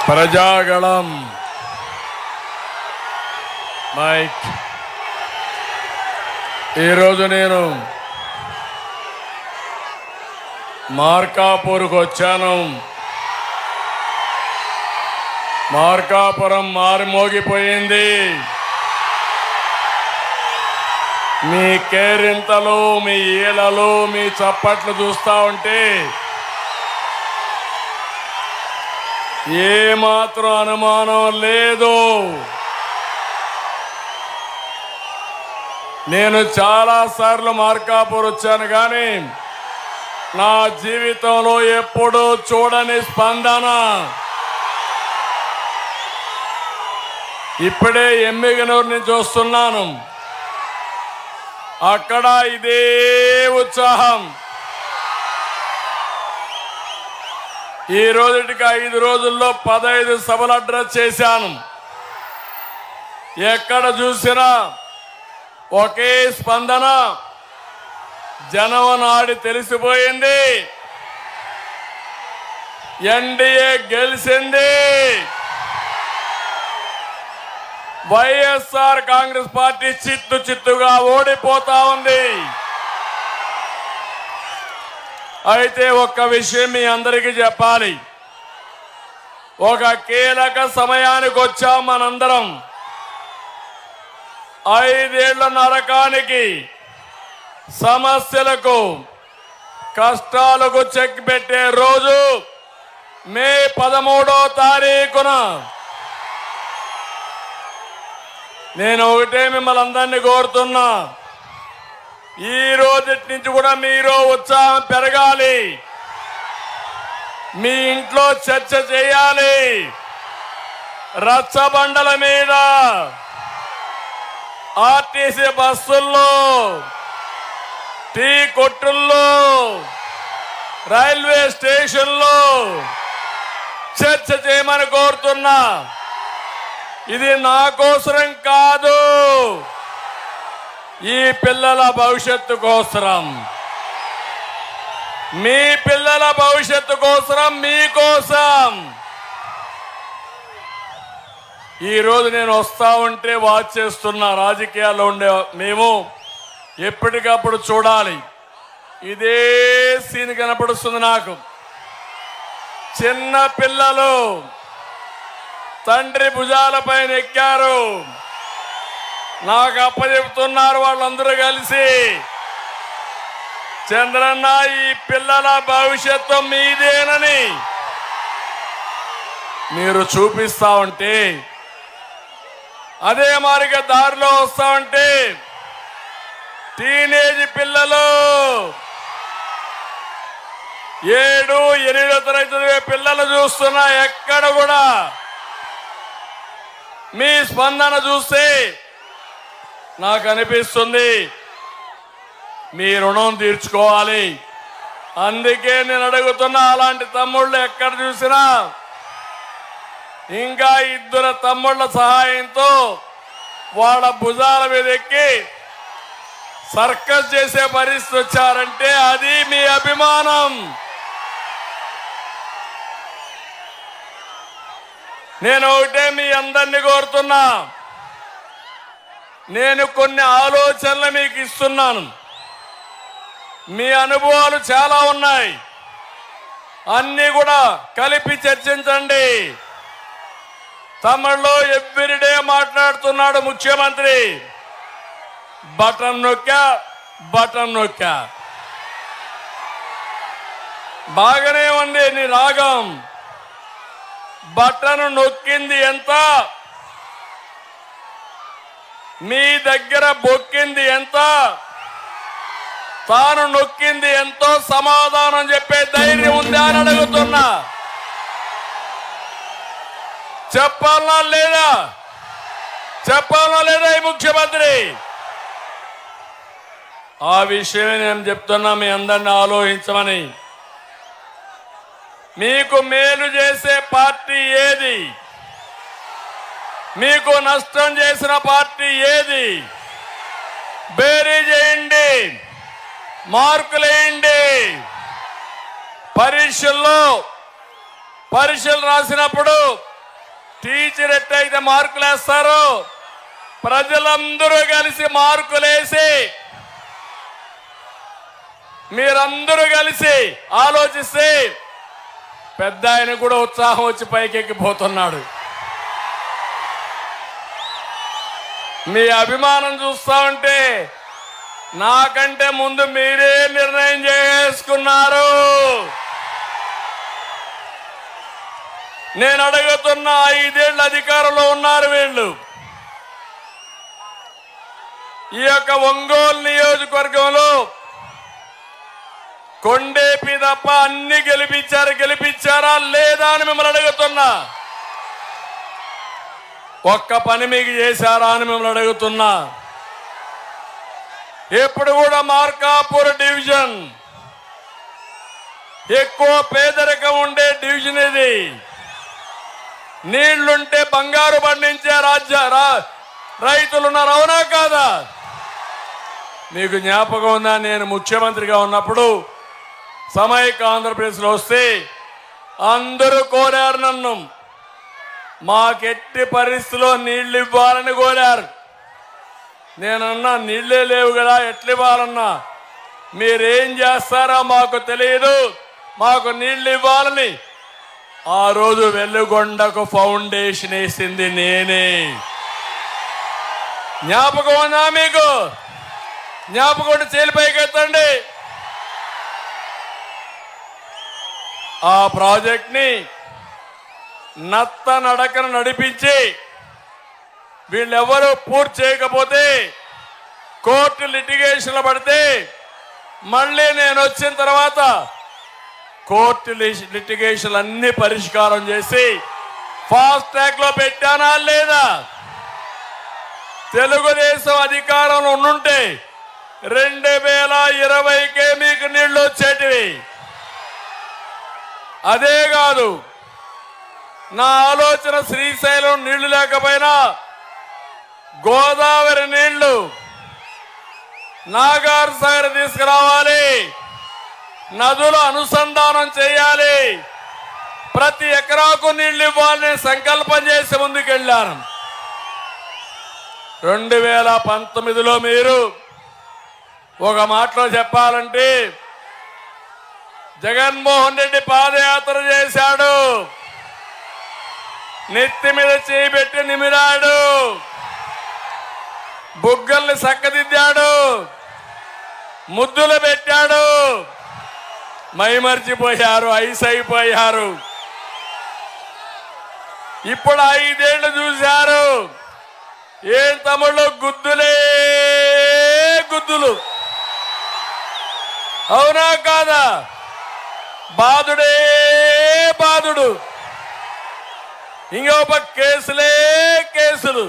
Prajagalam mic. ఈరోజు నేను మార్కాపూర్కు వచ్చాను. మార్కాపురం మారుమోగిపోయింది. మీ కేరింతలు, మీ ఈలలు, మీ చప్పట్లు చూస్తా ఉంటే ఏమాత్రం అనుమానం లేదు. నేను చాలాసార్లు మార్కాపూర్ వచ్చాను, కానీ నా జీవితంలో ఎప్పుడూ చూడని స్పందన. ఇప్పుడే ఎమ్మిగనూరు నుంచి వస్తున్నాను. అక్కడ ఇదే ఉత్సాహం. ఈ రోజుటికి 5 రోజుల్లో 15 సభలు అడ్రస్ చేశాను. ఎక్కడ చూసినా ఒకే స్పందన. జనం నాడి తెలిసిపోయింది. ఎన్డీఏ గెలిచింది. వైఎస్ఆర్ కాంగ్రెస్ పార్టీ చిత్తుగా ఓడిపోతా ఉంది. అయితే ఒక్క విషయం మీ అందరికీ చెప్పాలి. ఒక కీలక సమయానికి వచ్చాం మనందరం. 5 ఏళ్ల నరకానికి, సమస్యలకు, కష్టాలకు చెక్ పెట్టే రోజు మే 13వ తారీఖున. నేను ఒకటే మిమ్మల్ని అందరినీ కోరుతున్నా, ఈ రోజు నుంచి కూడా మీరు ఉత్సాహం పెరగాలి. మీ ఇంట్లో చర్చ చేయాలి. రచ్చబండల మీద, ఆర్టీసీ బస్సుల్లో, టీ కొట్టుల్లో, రైల్వే స్టేషన్లో చర్చ చేయమని కోరుతున్నా. ఇది నా కోసరం కాదు, ఈ పిల్లల భవిష్యత్తు కోసరం, మీ పిల్లల భవిష్యత్తు కోసరం, మీకోసం. ఈరోజు నేను వస్తా ఉంటే వాచ్ చేస్తున్నా. రాజకీయాల్లో ఉండే మేము ఎప్పటికప్పుడు చూడాలి. ఇదే సీన్ కనపడుస్తుంది నాకు. చిన్న పిల్లలు తండ్రి భుజాలపైన ఎక్కారు. నాకు అప్పచెప్తున్నారు వాళ్ళందరూ కలిసి, చంద్రన్న ఈ పిల్లల భవిష్యత్తు మీదేనని మీరు చూపిస్తా ఉంటే, అదే మారిగా దారిలో వస్తా ఉంటే టీనేజ్ పిల్లలు, 7, 8 తరగతి పిల్లలు చూస్తున్నా. ఎక్కడ కూడా మీ స్పందన చూస్తే నాకు అనిపిస్తుంది మీ రుణం తీర్చుకోవాలి. అందుకే నేను అడుగుతున్నా, అలాంటి తమ్ముళ్ళు ఎక్కడ చూసినా ఇంకా 2 తమ్ముళ్ళ సహాయంతో వాళ్ళ భుజాల మీద ఎక్కి సర్కస్ చేసే పరిస్థితి వచ్చారంటే అది మీ అభిమానం. నేను ఒకటే మీ అందరినీ కోరుతున్నా, నేను కొన్ని ఆలోచనలు మీకు ఇస్తున్నాను. మీ అనుభవాలు చాలా ఉన్నాయి, అన్నీ కూడా కలిపి చర్చించండి. తమిళ్లో ఎవ్రీడే మాట్లాడుతున్నాడు ముఖ్యమంత్రి. బటన్ నొక్కా బాగానే ఉంది నీ రాగం. బటన్ నొక్కింది ఎంత, మీ దగ్గర బొక్కింది ఎంత, తాను నొక్కింది ఎంతో సమాధానం చెప్పే ధైర్యం ఉందా అని అడుగుతున్నా. చెప్పాలనా లేదా ఈ ముఖ్యమంత్రి? ఆ విషయమే నేను చెప్తున్నా, మీ అందరిని ఆలోచించమని. మీకు మేలు చేసే పార్టీ ఏది, మీకు నష్టం చేసిన పార్టీ ఏది? బేరీ చేయండి, మార్కులేయండి. పరీక్షలు రాసినప్పుడు టీచర్ ఎట్టయితే మార్కులు వేస్తారో ప్రజలందరూ కలిసి మార్కులేసి మీరందరూ కలిసి ఆలోచిస్తే పెద్ద ఆయన కూడా ఉత్సాహం వచ్చి పైకెక్కిపోతున్నాడు. మీ అభిమానం చూస్తా ఉంటే నాకంటే ముందు మీరే నిర్ణయం చేసుకున్నారు. నేను అడుగుతున్న 5 ఏళ్ల అధికారంలో ఉన్నారు వీళ్ళు. ఈ యొక్క ఒంగోలు నియోజకవర్గంలో కొండేపి తప్ప అన్ని గెలిపించారా లేదా అని మిమ్మల్ని అడుగుతున్నా. ఒక్క పని మీకు చేశారా అని మిమ్మల్ని అడుగుతున్నా. ఎప్పుడు కూడా మార్కాపూర్ డివిజన్ ఎక్కువ పేదరికం ఉండే డివిజన్ ఇది. నీళ్లుంటే బంగారు పండించే రైతులున్నారు, అవునా కాదా? మీకు జ్ఞాపకం ఉందా? నేను ముఖ్యమంత్రిగా ఉన్నప్పుడు సమైక్య ఆంధ్రప్రదేశ్లో వస్తే అందరూ కోరారు నన్ను, మాకెట్టి పరిస్థితిలో నీళ్లు ఇవ్వాలని కోరారు. నేనన్నా నీళ్లే లేవు కదా, ఎట్లు ఇవ్వాలన్నా? మీరేం చేస్తారో మాకు తెలియదు, మాకు నీళ్లు ఇవ్వాలని ఆ రోజు వెల్లుగొండకు ఫౌండేషన్ వేసింది నేనే. జ్ఞాపకం ఉందా మీకు? జ్ఞాపకం ఉంటే చేలిపైకి ఎత్తండి. ఆ ప్రాజెక్ట్ ని నత్త నడకను నడిపించి వీళ్ళెవరూ పూర్తి చేయకపోతే కోర్టు లిటిగేషన్లో పడితే మళ్ళీ నేను వచ్చిన తర్వాత కోర్టు లిటిగేషన్ అన్ని పరిష్కారం చేసి ఫాస్ట్ ట్రాక్ లో పెట్టానా లేదా? తెలుగుదేశం అధికారంలో ఉండుంటే 2020కే మీకు నీళ్లు వచ్చేటివి. అదే కాదు, నా ఆలోచన శ్రీశైలం నీళ్లు లేకపోయినా గోదావరి నీళ్లు నాగార్ సాగర్ తీసుకురావాలి, నదులు అనుసంధానం చేయాలి, ప్రతి ఎకరాకు నీళ్లు ఇవ్వాలని సంకల్పం చేసి ముందుకెళ్లాను. 2019లో మీరు ఒక మాటలో చెప్పాలంటే జగన్మోహన్ రెడ్డి పాదయాత్ర చేశాడు, నెత్తి మీద చేయిబెట్టి నిమిరాడు, బుగ్గల్ని చక్కదిద్దాడు, ముద్దులు పెట్టాడు. మైమర్చిపోయారు, ఐస్ అయిపోయారు. ఇప్పుడు 5 ఏళ్లు చూశారు. ఏం తమ్ముళ్ళు, గుద్దులే గుద్దులు, అవునా కాదా? బాధుడే బాధుడు, ఇంకొక కేసులే కేసులు.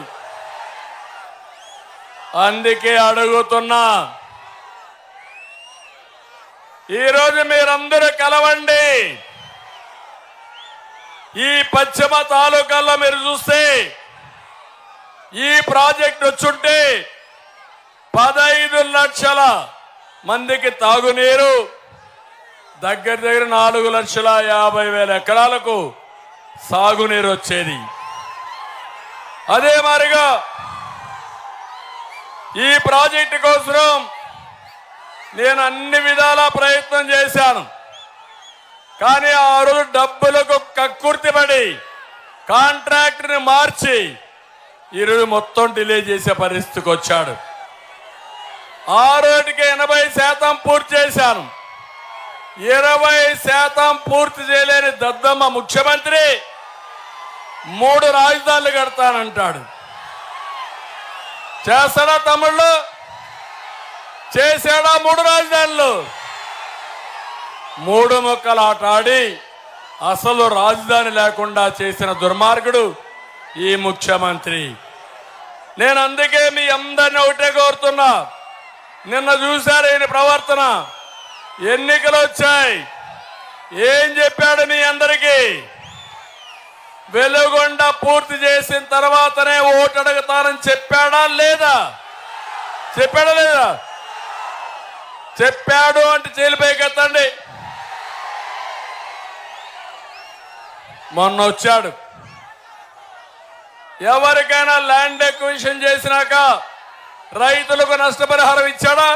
అందుకే అడుగుతున్నా, ఈరోజు మీరందరూ కలవండి. ఈ పశ్చిమ తాలూకాల్లో మీరు చూస్తే ఈ ప్రాజెక్ట్ వచ్చుంటే 15 లక్షల మందికి తాగునీరు, దగ్గర 4,50,000 ఎకరాలకు సాగునీరు వచ్చేది. అదే మాదిరిగా ఈ ప్రాజెక్టు కోసం నేను అన్ని విధాలా ప్రయత్నం చేశాను. కానీ ఆ రోజు డబ్బులకు కక్కుర్తిపడి కాంట్రాక్టర్ని మార్చి ఈరోజు మొత్తం డిలే చేసే పరిస్థితికి వచ్చాడు. ఆ రోజుకి 80% పూర్తి చేశాను. 20% పూర్తి చేయలేని దద్దమ్మ ముఖ్యమంత్రి 3 రాజధానులు కడతానంటాడు. చేస్తాడా తమ్ముళ్ళు? చేశాడా? 3 రాజధానులు 3 ముక్కలు ఆట ఆడి అసలు రాజధాని లేకుండా చేసిన దుర్మార్గుడు ఈ ముఖ్యమంత్రి. నేను అందుకే మీ అందరినీ ఒకటే కోరుతున్నా, నిన్న చూశారు ఈయన ప్రవర్తన. ఎన్నికలు వచ్చాయి, ఏం చెప్పాడు మీ అందరికీ? వెలుగొండ పూర్తి చేసిన తర్వాతనే ఓటు అడుగుతానని చెప్పాడా లేదా? చెప్పాడా లేదా? చెప్పాడు అంటే చేలిపైకి ఎత్తండి. మొన్న వచ్చాడు. ఎవరికైనా ల్యాండ్ ఎక్విజిషన్ చేసినాక రైతులకు నష్టపరిహారం ఇచ్చాడా?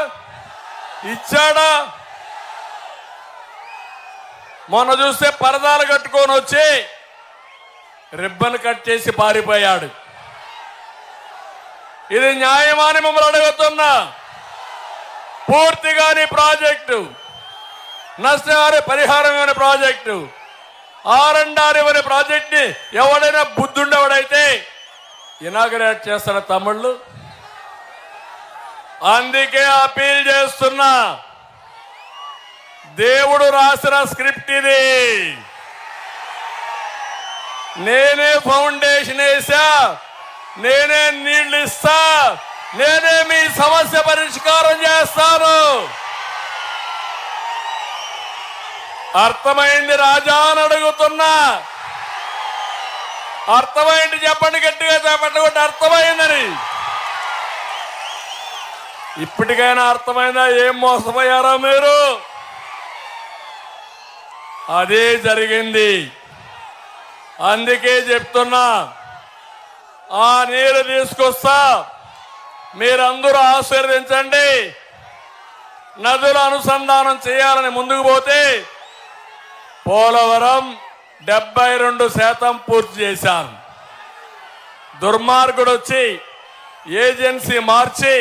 ఇచ్చాడా? మొన్న చూస్తే పరదాలు కట్టుకొని వచ్చి రిబ్బన్ కట్ చేసి పారిపోయాడు. ఇది న్యాయమాని మిమ్మల్ని అడుగుతున్నా. పూర్తిగాని ప్రాజెక్టు, నష్టహారి పరిహారం అనే ప్రాజెక్టు, ఆర్ఎండ్ఆర్ అనే ప్రాజెక్ట్ని ఎవడైనా బుద్ధుండేవాడైతే ఇనాగరేట్ చేస్తార తమ్ముళ్ళు. అందుకే అపీల్ చేస్తున్నా, దేవుడు రాసిన స్క్రిప్ట్ ఇది. నేనే ఫౌండేషన్ వేసా, నేనే నీళ్లు ఇస్తా, నేనే మీ సమస్య పరిష్కారం చేస్తాను. అర్థమైంది రాజా అని అడుగుతున్నా. అర్థమైంది చెప్పండి, గట్టిగా చెప్పండి. అర్థమైందని ఇప్పటికైనా అర్థమైందా? ఏం మోసపోయారో మీరు? అదే జరిగింది. అందుకే చెప్తున్నా, ఆ నీరు తీసుకొస్తా, మీరందరూ ఆశీర్వదించండి. నదుల అనుసంధానం చేయాలని ముందుకు పోతే పోలవరం 72% పూర్తి చేశాను. దుర్మార్గుడు వచ్చి ఏజెన్సీ మార్చి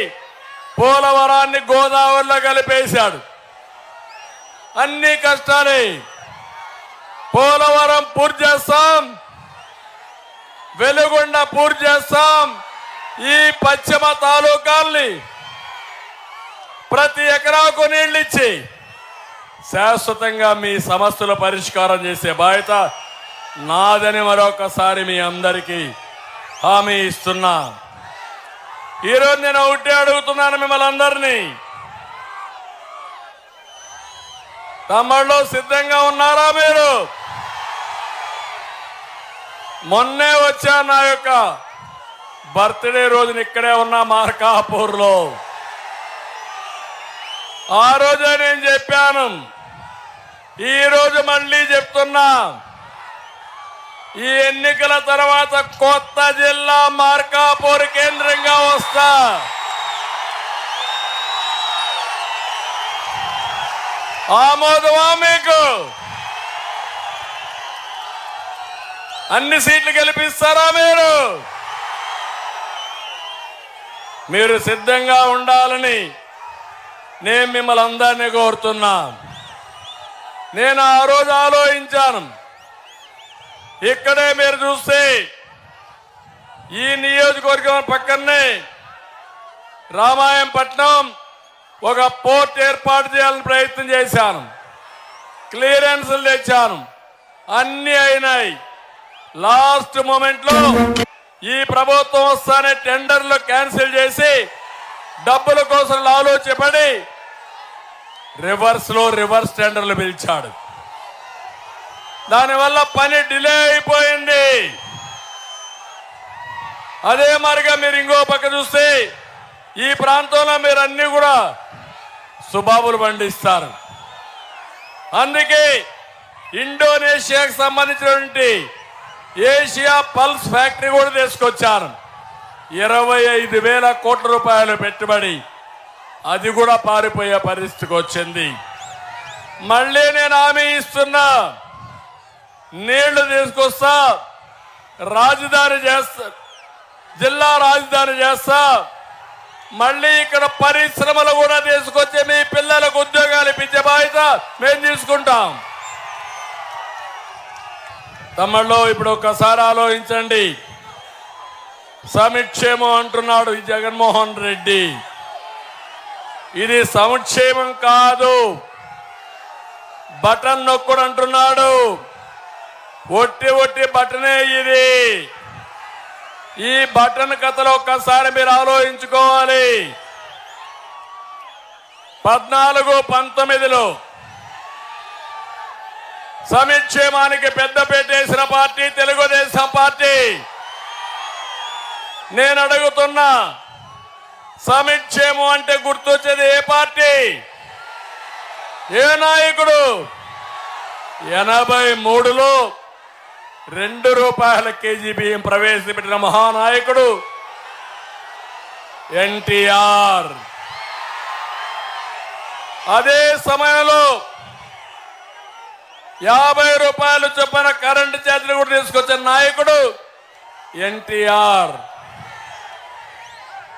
పోలవరాన్ని గోదావరిలో కలిపేశాడు. అన్ని కష్టాలే. పోలవరం పూర్తి చేస్తాం, వెలుగొండ పూర్తి చేస్తాం. ఈ పశ్చిమ తాలూకాల్ని ప్రతి ఎకరాకు నీళ్లు ఇచ్చి శాశ్వతంగా మీ సమస్యల పరిష్కారం చేసే బాధ్యత నాదని మరొకసారి మీ అందరికీ హామీ ఇస్తున్నా. ఈరోజు నేను ఒకటే అడుగుతున్నాను మిమ్మల్ని అందరినీ, తమ్ముళ్ళు సిద్ధంగా ఉన్నారా మీరు? మొన్నే వచ్చా నా యొక్క బర్త్డే రోజున ఇక్కడే ఉన్న మార్కాపూర్లో. ఆ రోజే నేను చెప్పాను, ఈ రోజు మళ్ళీ చెప్తున్నా, ఈ ఎన్నికల తర్వాత కొత్త జిల్లా మార్కాపూర్ కేంద్రంగా వస్తా. ఆమోదమా మీకు? అన్ని సీట్లు గెలిపిస్తారా మీరు? మీరు సిద్ధంగా ఉండాలని నేను మిమ్మల్ని అందరినీ కోరుతున్నా. నేను ఆ రోజు ఆలోచించాను, ఇక్కడే మీరు చూస్తే ఈ నియోజకవర్గం పక్కనే రామాయంపట్నం ఒక పోర్ట్ ఏర్పాటు చేయాలని ప్రయత్నం చేశాను. క్లియరెన్స్లు తెచ్చాను, అన్ని అయినాయి. లాస్ట్ మూమెంట్ లో ఈ ప్రభుత్వం వస్తానే టెండర్లు క్యాన్సిల్ చేసి డబ్బుల కోసం ఆలోచపడి రివర్స్ టెండర్లు పిలిచాడు. దానివల్ల పని డిలే అయిపోయింది. అదే మరిగా మీరు ఇంకో పక్క చూస్తే ఈ ప్రాంతంలో మీరు అన్ని కూడా సుబాబులు పండిస్తారు. అందుకే ఇండోనేషియాకు సంబంధించినటువంటి ఏషియా పల్స్ ఫ్యాక్టరీ కూడా తీసుకొచ్చారు. 25,000 కోట్ల రూపాయలు పెట్టుబడి, అది కూడా పారిపోయే పరిస్థితికి వచ్చింది. మళ్ళీ నేను హామీ ఇస్తున్నా, నీళ్లు తీసుకొస్తా, రాజధాని చేస్తా, జిల్లా రాజధాని చేస్తా. మళ్ళీ ఇక్కడ పరిశ్రమలు కూడా తీసుకొచ్చి మీ పిల్లలకు ఉద్యోగాలు ఇప్పించే బాధ్యత మేము తీసుకుంటాం. తమ్ముళ్ళు ఇప్పుడు ఒక్కసారి ఆలోచించండి. సమిక్షేమం అంటున్నాడు ఈ జగన్మోహన్ రెడ్డి. ఇది సంక్షేమం కాదు, బటన్ నొక్కుడు అంటున్నాడు. ఒట్టి బటనే ఇది. ఈ బటన్ కథలో ఒక్కసారి మీరు ఆలోచించుకోవాలి. 14-19లో సంక్షేమానికి పెద్దపీట వేసిన పార్టీ తెలుగుదేశం పార్టీ. నేను అడుగుతున్నా, సంక్షేమం అంటే గుర్తొచ్చేది ఏ పార్టీ, ఏ నాయకుడు? 83లో ₹2 కేజీ బియ్యం ప్రవేశపెట్టిన మహానాయకుడు ఎన్టీఆర్. అదే సమయంలో ₹50 చొప్పున కరెంటు ఛార్జీలు కూడా తీసుకొచ్చిన నాయకుడు ఎన్టీఆర్.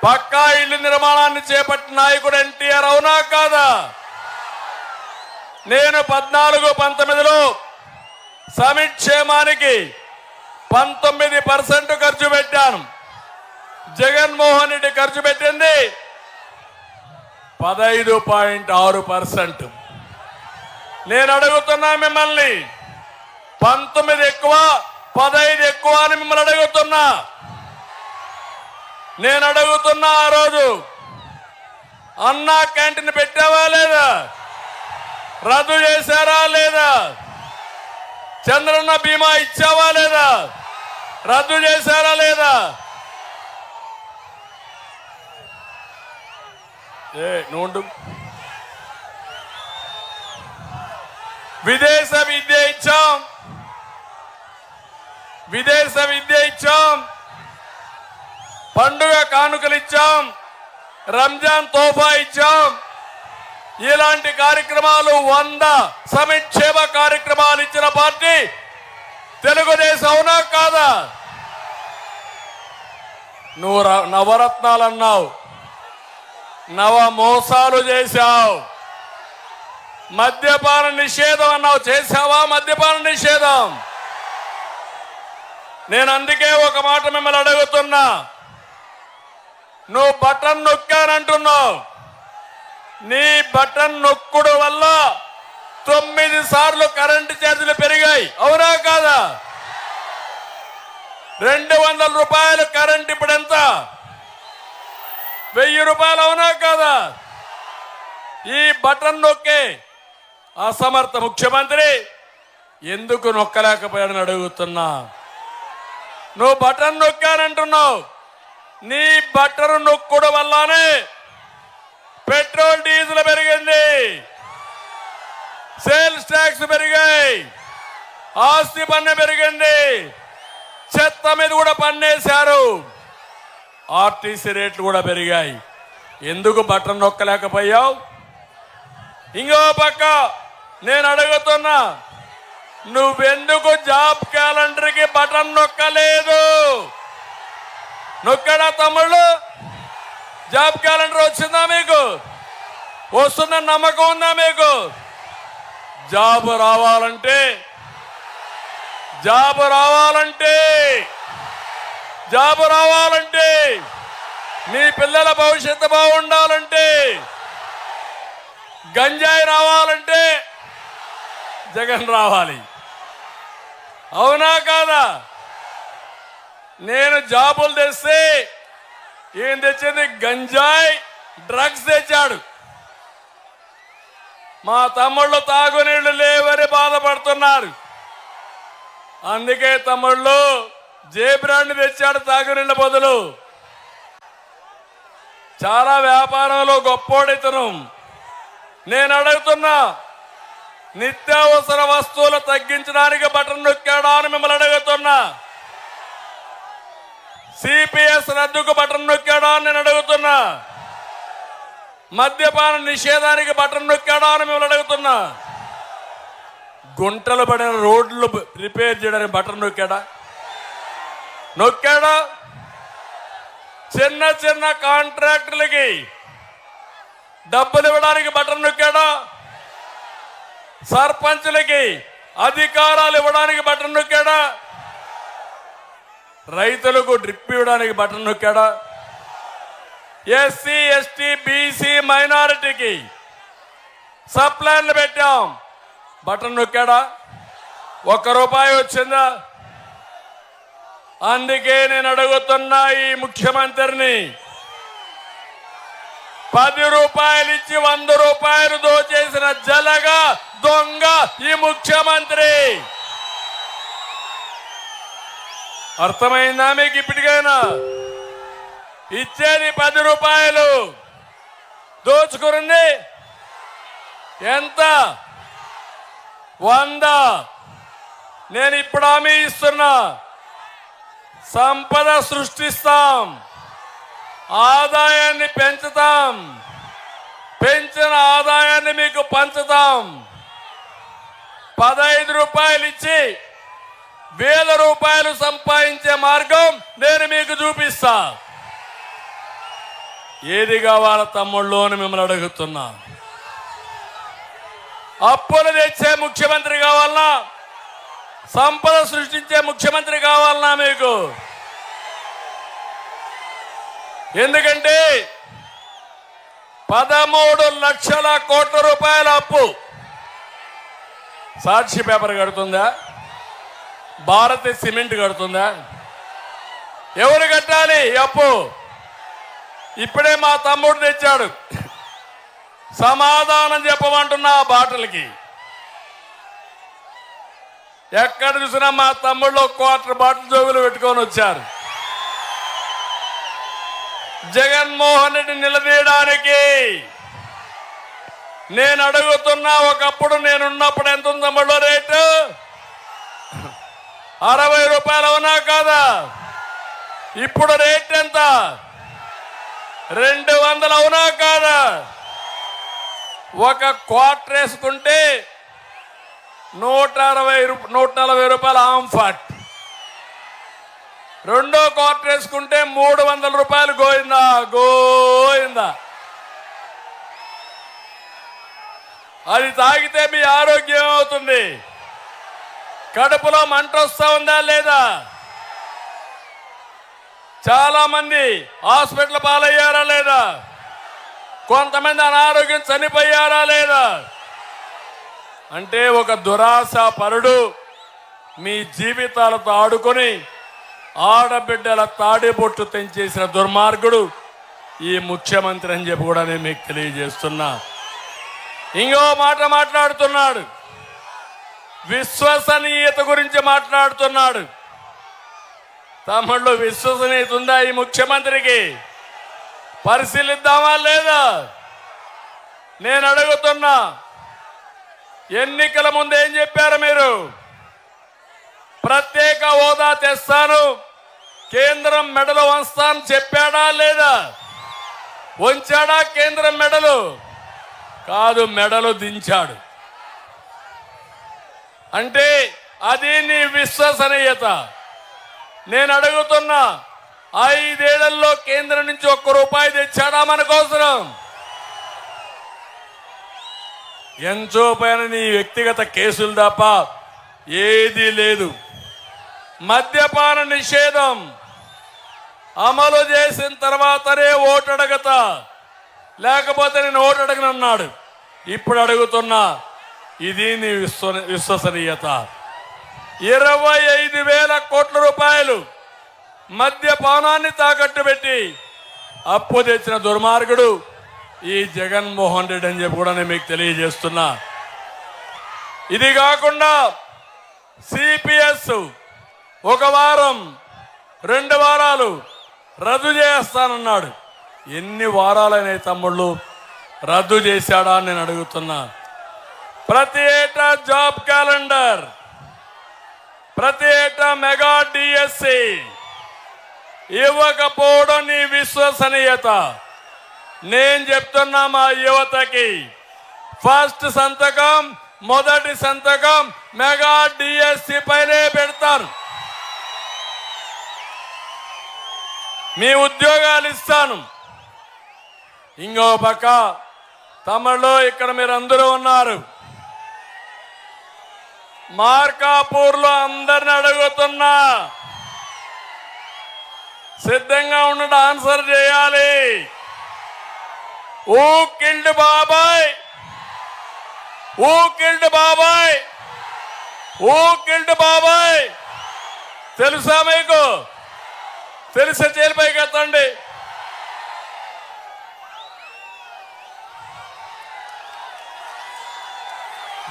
పక్కా ఇళ్ల నిర్మాణాన్ని చేపట్టిన నాయకుడు ఎన్టీఆర్. అవునా కాదా? నేను 14-19లో సంక్షేమానికి 19% ఖర్చు పెట్టాను. జగన్మోహన్ రెడ్డి ఖర్చు పెట్టింది 15.6%. నేను అడుగుతున్నా మిమ్మల్ని, 19 ఎక్కువ 15 ఎక్కువ అని మిమ్మల్ని అడుగుతున్నా. నేను అడుగుతున్నా, ఆ రోజు అన్నా క్యాంటీన్ పెట్టావా లేదా? రద్దు చేశారా లేదా? చంద్రన్న బీమా ఇచ్చావా లేదా? రద్దు చేశారా లేదా? నోండు. విదేశ విద్య ఇచ్చాం, పండుగ కానుకలు ఇచ్చాం, రంజాన్ తోఫా ఇచ్చాం. ఇలాంటి కార్యక్రమాలు 100 సంక్షేమ కార్యక్రమాలు ఇచ్చిన పార్టీ తెలుగుదేశం. అవునా కాదా? నువ్వు నవరత్నాలు అన్నావు, నవ మోసాలు చేశావు. మద్యపాన నిషేధం అన్నావు, చేశావా? మద్యపాన నిషేధం. నేను అందుకే ఒక మాట మిమ్మల్ని అడుగుతున్నా. నువ్వు బటన్ నొక్కానంటున్నావు. నీ బటన్ నొక్కుడు వల్ల 9 సార్లు కరెంటు ఛార్జీలు పెరిగాయి. అవునా కాదా? ₹200 కరెంట్ ఇప్పుడు ఎంత? ₹1000. అవునా కాదా? ఈ బటన్ నొక్కే అసమర్థ ముఖ్యమంత్రి ఎందుకు నొక్కలేకపోయాడని అడుగుతున్నా. నువ్వు బటన్ నొక్కానంటున్నావు. నీ బటన్ నొక్కుడు వల్లనే పెట్రోల్ డీజిల్ పెరిగింది, సేల్స్ ట్యాక్స్ పెరిగాయి, ఆస్తి పన్ను పెరిగింది, చెత్త మీద కూడా పన్నేశారు, ఆర్టీసీ రేట్లు కూడా పెరిగాయి. ఎందుకు బటన్ నొక్కలేకపోయావు? ఇంకో పక్క నేను అడుగుతున్నా, నువ్వెందుకు జాబ్ క్యాలెండర్కి బటన్ నొక్కలేదు? నొక్కడా తమ్ముళ్ళు? జాబ్ క్యాలెండర్ వచ్చిందా మీకు? వస్తుందని నమ్మకం ఉందా మీకు? జాబ్ రావాలంటే మీ పిల్లల భవిష్యత్తు బాగుండాలంటే, గంజాయి రావాలంటే జగన్ రావాలి. అవునా కాదా? నేను జాబులు తెస్తే ఏం తెచ్చింది? గంజాయి, డ్రగ్స్ తెచ్చాడు. మా తమ్ముళ్ళు తాగునీళ్లు లేవని బాధపడుతున్నారు. అందుకే తమ్ముళ్ళు జే బ్రాండ్ తెచ్చాడు తాగునీళ్ల బదులు. చాలా వ్యాపారంలో గొప్పోడితను. నేను అడుగుతున్నా, నిత్యావసర వస్తువులు తగ్గించడానికి బటన్ నొక్కాడా అని మిమ్మల్ని అడుగుతున్నా. సిపిఎస్ రద్దుకు బటన్ నొక్కాడా అని నేను అడుగుతున్నా. మద్యపాన నిషేధానికి బటన్ నొక్కాడా అని మిమ్మల్ని అడుగుతున్నా. గుంటలు పడిన రోడ్లు రిపేర్ చేయడానికి బటన్ నొక్కాడా? చిన్న కాంట్రాక్టులకి డబ్బులు ఇవ్వడానికి బటన్ నొక్కాడా? సర్పంచులకి అధికారాలు ఇవ్వడానికి బటన్ నొక్కాడా? రైతులకు డ్రిప్ ఇవ్వడానికి బటన్ నొక్కాడా? ఎస్సీ ఎస్టీ బీసీ మైనారిటీకి సప్లైన్లు పెట్టాం, బటన్ నొక్కాడా? ₹1 వచ్చిందా? అందుకే నేను అడుగుతున్నా ఈ ముఖ్యమంత్రిని, ₹10 ఇచ్చి ₹100 దోచేసిన జలగా దొంగ ఈ ముఖ్యమంత్రి. అర్థమైందా మీకు? ఇప్పటికైనా ఇచ్చేది ₹10, దోచుకున్నది ఎంత? 100. నేను ఇప్పుడు హామీ ఇస్తున్నా, సంపద సృష్టిస్తాం, ఆదాయాన్ని పెంచుతాం, పెంచిన ఆదాయాన్ని మీకు పంచుతాం. 15 రూపాయలు ఇచ్చి 1000 రూపాయలు సంపాదించే మార్గం నేను మీకు చూపిస్తా. ఏది కావాల తమ్ముళ్ళు అని మిమ్మల్ని అడుగుతున్నా. అప్పులు తెచ్చే ముఖ్యమంత్రి కావాలన్నా, సంపద సృష్టించే ముఖ్యమంత్రి కావాలన్నా మీకు? ఎందుకంటే 13 లక్షల కోట్ల రూపాయల అప్పు సాక్షి పేపర్ కడుతుందా? భారత్ సిమెంట్ కడుతుందా? ఎవరు కట్టాలి అప్పు? ఇప్పుడే మా తమ్ముడు తెచ్చాడు, సమాధానం చెప్పమంటున్నా. ఆ బాటలకి ఎక్కడ చూసినా మా తమ్ముళ్ళు క్వార్టర్ బాటిల్ జోగులు పెట్టుకొని వచ్చారు. జగన్మోహన్ రెడ్డి నిలదీయడానికి నేను అడుగుతున్నా. ఒకప్పుడు నేనున్నప్పుడు ఎంత ఉంది తమ్ముళ్ళు రేటు? 60 రూపాయలు అవునా కాదా? ఇప్పుడు రేట్ ఎంత? 200 అవునా కాదా? ఒక క్వార్టర్ వేసుకుంటే 140 రూపాయలు ఆంఫాట్. రెండో క్వార్టర్ వేసుకుంటే 300 రూపాయలు. గోయిందా గోయిందా. అది తాగితే మీ ఆరోగ్యం అవుతుంది. కడుపులో మంట వస్తా ఉందా లేదా? చాలా మంది హాస్పిటల్ పాలయ్యారా లేదా? కొంతమంది అనారోగ్యం చనిపోయారా లేదా? అంటే ఒక దురాశ పరుడు మీ జీవితాలతో ఆడుకొని ఆడబిడ్డల తాడిబొట్టు తెంచేసిన దుర్మార్గుడు ఈ ముఖ్యమంత్రి అని చెప్పి కూడా నేను మీకు తెలియజేస్తున్నా. ఇంకో మాట మాట్లాడుతున్నాడు, విశ్వసనీయత గురించి మాట్లాడుతున్నాడు. తమ్ముళ్ళు, విశ్వసనీయత ఉందా ఈ ముఖ్యమంత్రికి? పరిశీలిద్దామా లేదా? నేను అడుగుతున్నా. ఎన్నికల ముందు ఏం చెప్పారు మీరు? ప్రత్యేక హోదా తెస్తాను, కేంద్రం మెడలు వంచుతాను చెప్పాడా లేదా? వంచాడా కేంద్రం మెడలు? కాదు, మెడలు దించాడు. అంటే అది నీ విశ్వసనీయత. నేను అడుగుతున్నా, 5 ఏళ్లలో కేంద్రం నుంచి 1 రూపాయి తెచ్చాడా మన కోసరం? ఎంతో పైన నీ వ్యక్తిగత కేసులు తప్ప ఏదీ లేదు. మద్యపాన నిషేధం అమలు చేసిన తర్వాతనే ఓటు అడగతా, లేకపోతే నేను ఓటు అడగనన్నాడు. ఇప్పుడు అడుగుతున్నా, ఇది నీ విశ్వసనీయత. 25,000 కోట్ల రూపాయలు మద్యపానాన్ని తాకట్టు పెట్టి అప్పు తెచ్చిన దుర్మార్గుడు ఈ జగన్మోహన్ రెడ్డి అని చెప్పి కూడా నేను మీకు తెలియజేస్తున్నా. ఇది కాకుండా సిపిఎస్ 1 వారం 2 వారాలు రద్దు చేస్తానన్నాడు. ఎన్ని వారాలైన తమ్ముళ్ళు రద్దు చేశాడా అని నేను అడుగుతున్నా. ప్రతి ఏటా జాబ్ క్యాలెండర్, ప్రతి ఏటా మెగా డిఎస్సి ఇవ్వకపోవడం నీ విశ్వసనీయత. నేను చెప్తున్నా మా యువతకి, ఫస్ట్ సంతకం, మొదటి సంతకం మెగా డిఎస్సి పైనే పెడతారు. మీ ఉద్యోగాలు ఇస్తాను. ఇంకో పక్క తమిళలో ఇక్కడ మీరందరూ ఉన్నారు. మార్కాపూర్లో అందరిని అడుగుతున్నా, సిద్ధంగా ఉండండి, ఆన్సర్ చేయాలి. ఊ కిల్డ్ బాబాయ్, ఊ కిల్డ్ బాబాయ్, ఊ కిల్డ్ బాబాయ్ తెలుసా మీకు? తెలిసే చేలిపైకి ఎత్తండి.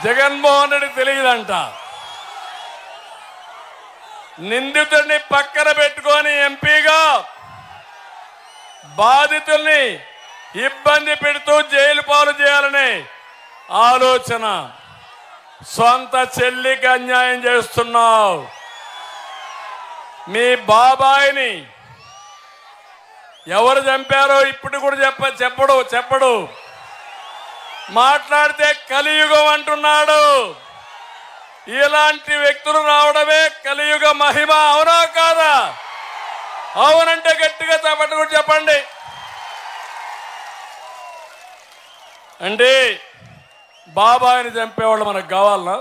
జగన్మోహన్ రెడ్డి తెలియదంట. నిందితుడిని పక్కన పెట్టుకొని ఎంపీగా బాధితుల్ని ఇబ్బంది పెడుతూ జైలు పాలు చేయాలనే ఆలోచన. సొంత చెల్లికి అన్యాయం చేస్తున్నావు. మీ బాబాయిని ఎవరు చంపారో ఇప్పుడు కూడా చెప్పడు. మాట్లాడితే కలియుగం అంటున్నాడు. ఇలాంటి వ్యక్తులు రావడమే కలియుగ మహిమ. అవునా కాదా? అవునంటే గట్టిగా కూడా చెప్పండి. అంటే బాబాయిని చంపేవాళ్ళు మనకు కావాలనా?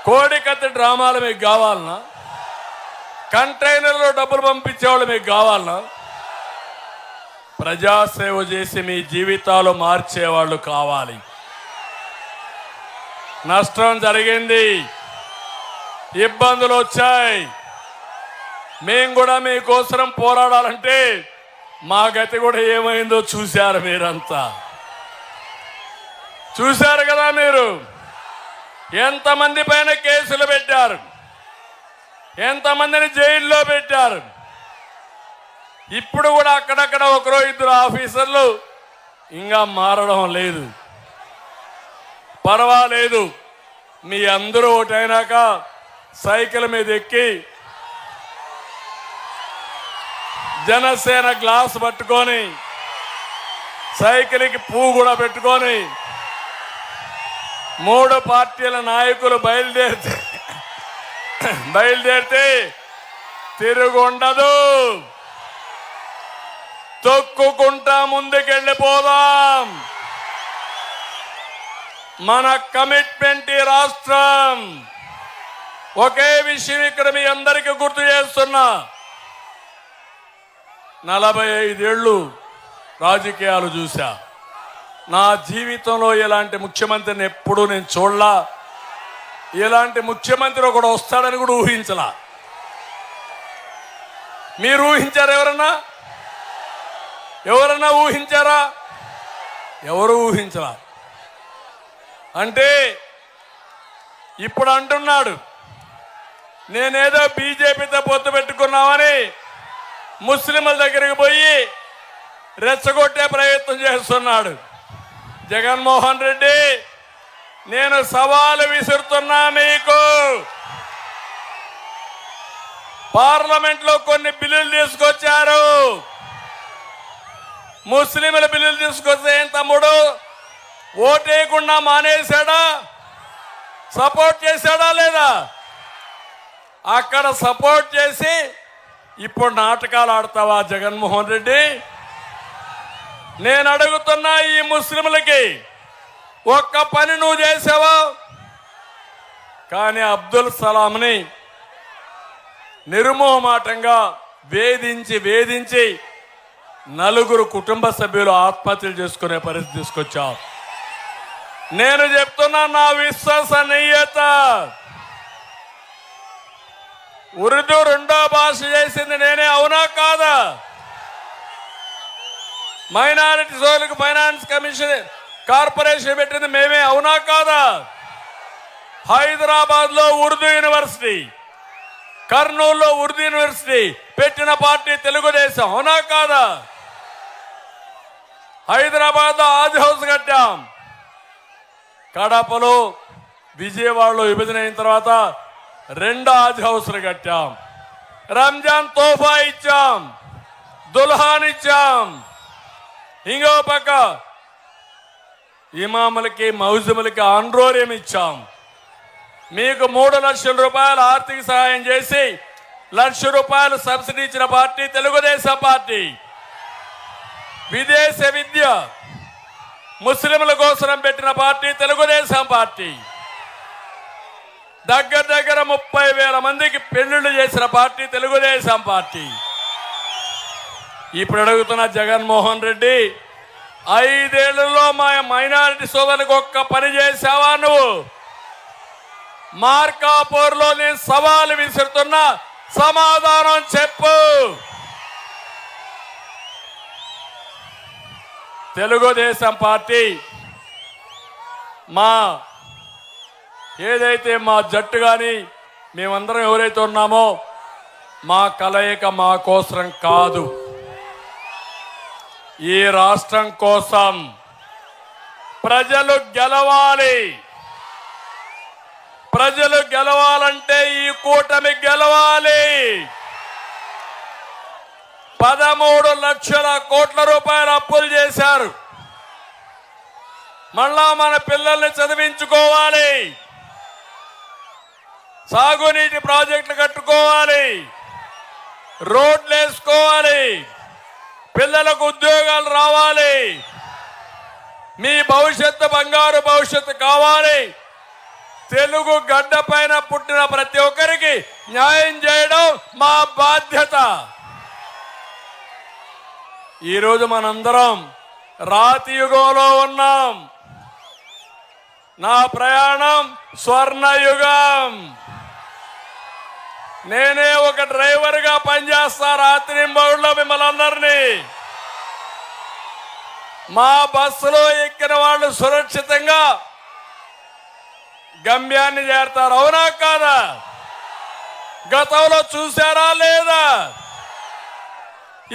కోడికత్తి డ్రామాలు మీకు కావాలనా? కంటైనర్లో డబ్బులు పంపించేవాళ్ళు మీకు కావాలనా? ప్రజాసేవ చేసి మీ జీవితాలు మార్చేవాళ్ళు కావాలి. నష్టం జరిగింది, ఇబ్బందులు వచ్చాయి. మేము కూడా మీకోసం పోరాడాలంటే మా గతి కూడా ఏమైందో చూశారు. మీరంతా చూశారు కదా. మీరు ఎంతమంది పైన కేసులు పెట్టారు, ఎంతమందిని జైల్లో పెట్టారు. ఇప్పుడు కూడా అక్కడక్కడ ఒకరో ఇద్దరు ఆఫీసర్లు ఇంకా మారడం లేదు. పర్వాలేదు, మీ అందరూ ఒకటైనాక సైకిల్ మీద ఎక్కి జనసేన గ్లాస్ పట్టుకొని సైకిల్కి పువ్వు కూడా పెట్టుకొని 3 పార్టీల నాయకులు బయలుదేరితే తిరుగుండదు. తొక్కుకుంటా ముందుకెళ్ళిపోదాం. మన కమిట్మెంట్ ఈ రాష్ట్రం. ఒకే విషయం ఇక్కడ మీ అందరికీ గుర్తు చేస్తున్నా. 45 ఏళ్ళు రాజకీయాలు చూశా. నా జీవితంలో ఇలాంటి ముఖ్యమంత్రిని ఎప్పుడూ నేను చూడలా. ఇలాంటి ముఖ్యమంత్రి ఒకడు వస్తాడని కూడా ఊహించలా. మీరు ఊహించారా? ఎవరన్నా ఊహించారా? ఎవరు ఊహించలా. అంటే ఇప్పుడు అంటున్నాడు నేనేదో బీజేపీతో పొత్తు పెట్టుకున్నామని ముస్లింల దగ్గరికి పోయి రెచ్చగొట్టే ప్రయత్నం చేస్తున్నాడు. జగన్మోహన్ రెడ్డి, నేను సవాలు విసురుతున్నా. మీకు పార్లమెంట్లో కొన్ని బిల్లులు తీసుకొచ్చారు. ముస్లింల బిల్లులు తీసుకొస్తే ఏం తమ్ముడు ఓటేయకుండా మానేశాడా? సపోర్ట్ చేశాడా లేదా? అక్కడ సపోర్ట్ చేసి ఇప్పుడు నాటకాలు ఆడతావా జగన్మోహన్ రెడ్డి? నేను అడుగుతున్నా, ఈ ముస్లింలకి ఒక్క పని నువ్వు చేసావా? కానీ అబ్దుల్ సలాంని నిర్మోహమాటంగా వేధించి 4 కుటుంబ సభ్యులు ఆత్మహత్యలు చేసుకునే పరిస్థితి తీసుకొచ్చావు. నేను చెప్తున్నా, నా విశ్వసనీయత. ఉర్దూ 2వ భాష చేసింది నేనే, అవునా కాదా? మైనారిటీ సోదరులకు ఫైనాన్స్ కమిషన్ కార్పొరేషన్ పెట్టింది మేమే, అవునా కాదా? హైదరాబాద్ లో ఉర్దూ యూనివర్సిటీ, కర్నూలులో ఉర్దూ యూనివర్సిటీ పెట్టిన పార్టీ తెలుగుదేశం, అవునా కాదా? హైదరాబాద్ లో ఆది హౌస్ కట్టాం. కడపలో విజయవాడలో విభజన అయిన తర్వాత 2 ఆది హౌస్లు కట్టాం. రంజాన్ తోఫా ఇచ్చాం, దుల్హాన్ ఇచ్చాం. ఇంకో పక్క ఇమాములకి మౌజములకి ఆండ్రోరియం ఇచ్చాం. మీకు 3 లక్షల రూపాయలు ఆర్థిక సహాయం చేసి 1 లక్ష రూపాయలు సబ్సిడీ ఇచ్చిన పార్టీ తెలుగుదేశం పార్టీ. విదేశ విద్య ముస్లింల కోసం పెట్టిన పార్టీ తెలుగుదేశం పార్టీ. దగ్గర 30,000 మందికి పెళ్లిళ్లు చేసిన పార్టీ తెలుగుదేశం పార్టీ. ఇప్పుడు అడుగుతున్న జగన్మోహన్ రెడ్డి, 5 ఏళ్లలో మా మైనారిటీ సోదరులకు ఒక్క పని చేశావా నువ్వు? మార్కాపూర్లో నేను సవాలు విసురుతున్నా, సమాధానం చెప్పు. తెలుగుదేశం పార్టీ ఏదైతే మా జట్టు కానీ మేమందరం ఎవరైతే ఉన్నామో మా కలయిక మా కోసం కాదు, ఈ రాష్ట్రం కోసం. ప్రజలు గెలవాలి, ప్రజలు గెలవాలంటే ఈ కూటమి గెలవాలి. 13 లక్షల కోట్ల రూపాయల అప్పులు చేశారు. మళ్ళా మన పిల్లల్ని చదివించుకోవాలి, సాగునీటి ప్రాజెక్టులు కట్టుకోవాలి, రోడ్లు వేసుకోవాలి, పిల్లలకు ఉద్యోగాలు రావాలి, మీ భవిష్యత్తు బంగారు భవిష్యత్తు కావాలి. తెలుగు గడ్డ పైన పుట్టిన ప్రతి ఒక్కరికి న్యాయం చేయడం మా బాధ్యత. ఈరోజు మనందరం రాతి యుగంలో ఉన్నాం. నా ప్రయాణం స్వర్ణయుగం. నేనే ఒక డ్రైవర్గా పనిచేస్తా రాత్రింబౌళ్ళలో మిమ్మల్ని అందరినీ. మా బస్సులో ఎక్కిన వాళ్ళు సురక్షితంగా గమ్యాన్ని చేరతారు. అవునా కాదా? గతంలో చూశారా లేదా?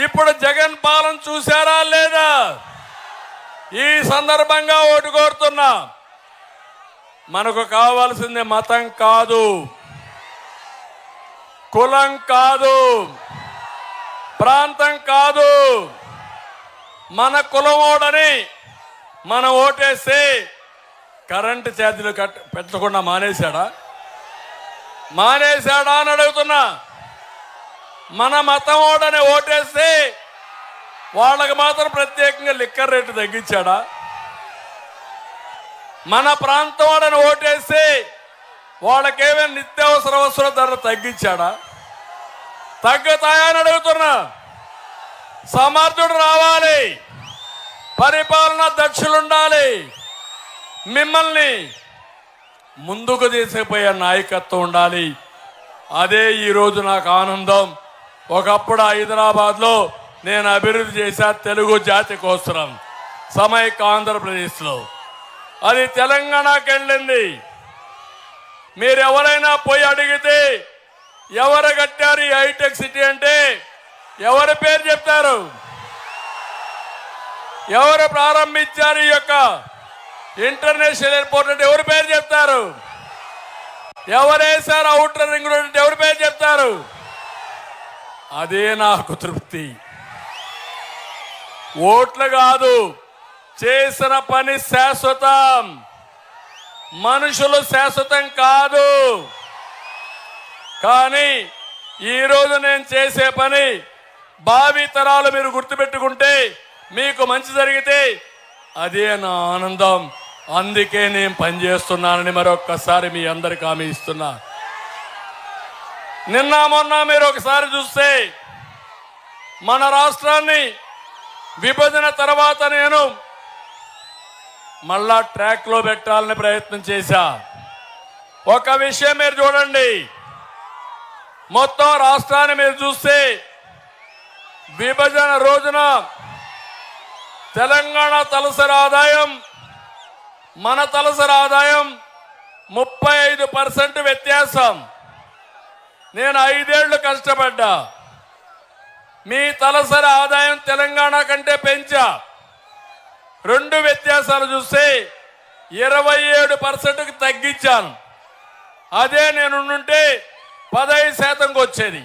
ఇప్పుడు జగన్ పాలన చూశారా లేదా? ఈ సందర్భంగా ఓటు కోరుతున్నా. మనకు కావాల్సింది మతం కాదు, కులం కాదు, ప్రాంతం కాదు. మన కులమోడని మనం ఓటేస్తే కరెంటు ఛార్జీలు పెట్టకుండా మానేశాడా అని అడుగుతున్నా. మన మతం ఓడని ఓటేస్తే వాళ్ళకి మాత్రం ప్రత్యేకంగా లిక్కర్ రేటు తగ్గించాడా? మన ప్రాంతం వాడని ఓటేస్తే వాళ్ళకేమైనా నిత్యావసర వస్తువుల ధర తగ్గించాడా? తగ్గుతాయని అడుగుతున్నా. సమర్థుడు రావాలి, పరిపాలన దక్షులుండాలి, మిమ్మల్ని ముందుకు తీసుకుపోయే నాయకత్వం ఉండాలి. అదే ఈరోజు నాకు ఆనందం. ఒకప్పుడు హైదరాబాద్లో నేను అభివృద్ధి చేశా తెలుగు జాతి కోసరం సమైక్య ఆంధ్రప్రదేశ్లో. అది తెలంగాణకి వెళ్ళింది. మీరు ఎవరైనా పోయి అడిగితే ఎవరు కట్టారు ఈ హైటెక్ సిటీ అంటే ఎవరి పేరు చెప్తారు? ఎవరు ప్రారంభించారు ఈ యొక్క ఇంటర్నేషనల్ ఎయిర్పోర్ట్ అంటే ఎవరి పేరు చెప్తారు? ఎవరేసారు అవుటర్ రింగ్ రోడ్ అంటే ఎవరి పేరు చెప్తారు? అదే నాకు తృప్తి. ఓట్లు కాదు, చేసిన పని శాశ్వతం. మనుషులు శాశ్వతం కాదు. కానీ ఈరోజు నేను చేసే పని భావి తరాలు మీరు గుర్తుపెట్టుకుంటే, మీకు మంచి జరిగితే అదే నా ఆనందం. అందుకే నేను పనిచేస్తున్నానని మరొక్కసారి మీ అందరికి హామీ ఇస్తున్నా. నిన్న మొన్న మీరు ఒకసారి చూస్తే మన రాష్ట్రాన్ని విభజన తర్వాత నేను మళ్ళా ట్రాక్ లో పెట్టాలని ప్రయత్నం చేశా. ఒక విషయం మీరు చూడండి, మొత్తం రాష్ట్రాన్ని మీరు చూస్తే విభజన రోజున తెలంగాణ తలసరి ఆదాయం మన తలసరి ఆదాయం 35% వ్యత్యాసం. నేను 5 ఏళ్లు కష్టపడ్డా, మీ తలసరి ఆదాయం తెలంగాణ కంటే పెంచా. 2 వ్యత్యాసాలు చూస్తే 27%కి తగ్గించాను. అదే నేను ఉంటే 15%కి వచ్చేది.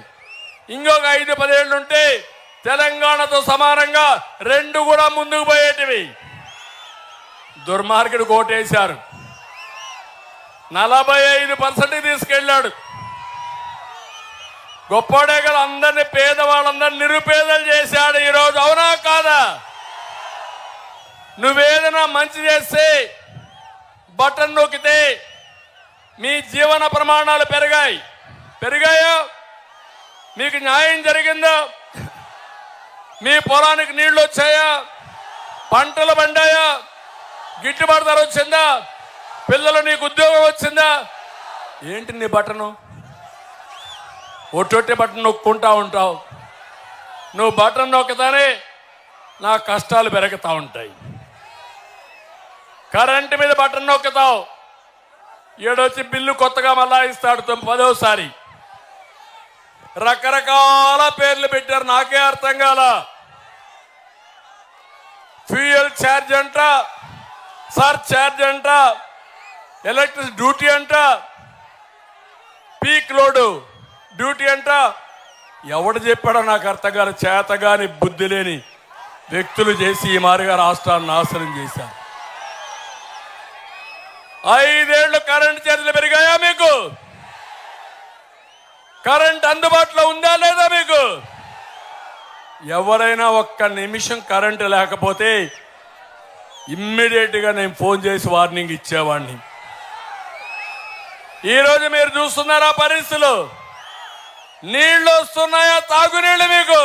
ఇంకొక 5-10 ఏళ్ళు ఉంటే తెలంగాణతో సమానంగా 2 కూడా ముందుకు పోయేటివి. దుర్మార్గుడు కోటేశారు, 45% తీసుకెళ్ళాడు. గొప్పడే కదా, అందరినీ పేదవాళ్ళందరినీ నిరుపేదలు చేశాడు ఈరోజు. అవునా కాదా? నువ్వేదైనా మంచి చేస్తే బటన్ నొక్కితే మీ జీవన ప్రమాణాలు పెరిగాయా? మీకు న్యాయం జరిగిందా? మీ పొలానికి నీళ్లు వచ్చాయా? పంటలు పండాయా? గిట్టుబాటు ధర వచ్చిందా? పిల్లలు నీకు ఉద్యోగం వచ్చిందా? ఏంటి నీ బటను? ఒట్టొట్టి బటన్ నొక్కుంటా ఉంటావు. నువ్వు బటన్ నొక్కతానే నా కష్టాలు పెరుగుతూ ఉంటాయి. కరెంటు మీద బటన్ నొక్కుతావు, ఏడొచ్చి బిల్లు కొత్తగా మళ్ళా ఇస్తాడు 10వసారి. రకరకాల పేర్లు పెట్టారు, నాకే అర్థం కాల. ఫ్యూయల్ ఛార్జ్ అంట, సర్ ఛార్జ్ అంట, ఎలక్ట్రిసిటీ డ్యూటీ అంట. పీక్ లోడు డ్యూటీ అంట. ఎవడు చెప్పాడో నాకు అర్థం కాదు. చేతగాని బుద్ధి లేని వ్యక్తులు చేసి ఈ మారిగా రాష్ట్రాన్ని నాశనం చేశారు. 5 ఏళ్లు కరెంట్ ఛార్జీలు పెరిగాయా మీకు? కరెంట్ అందుబాటులో ఉందా లేదా మీకు? ఎవరైనా ఒక్క నిమిషం కరెంటు లేకపోతే ఇమ్మీడియట్ గా నేను ఫోన్ చేసి వార్నింగ్ ఇచ్చేవాడిని. ఈరోజు మీరు చూస్తున్నారా పరిస్థితులు? నీళ్లు వస్తున్నాయా? తాగునీళ్లు మీకు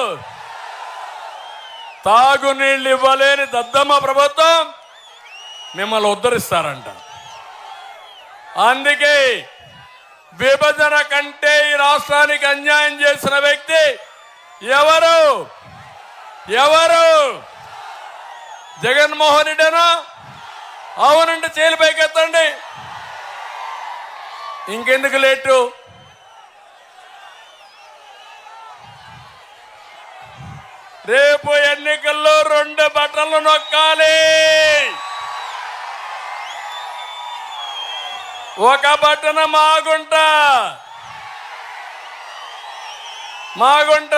తాగునీళ్లు ఇవ్వలేని దద్దమ్మ ప్రభుత్వం మిమ్మల్ని ఉద్ధరిస్తారంట. అందుకే విభజన కంటే ఈ రాష్ట్రానికి అన్యాయం చేసిన వ్యక్తి ఎవరు? జగన్మోహన్ రెడ్డినా? అవునంటే చేలు పైకెత్తండి. ఇంకెందుకు లేటు? రేపు ఎన్నికల్లో 2 బటన్లు నొక్కాలి. ఒక బటన్ మాగుంట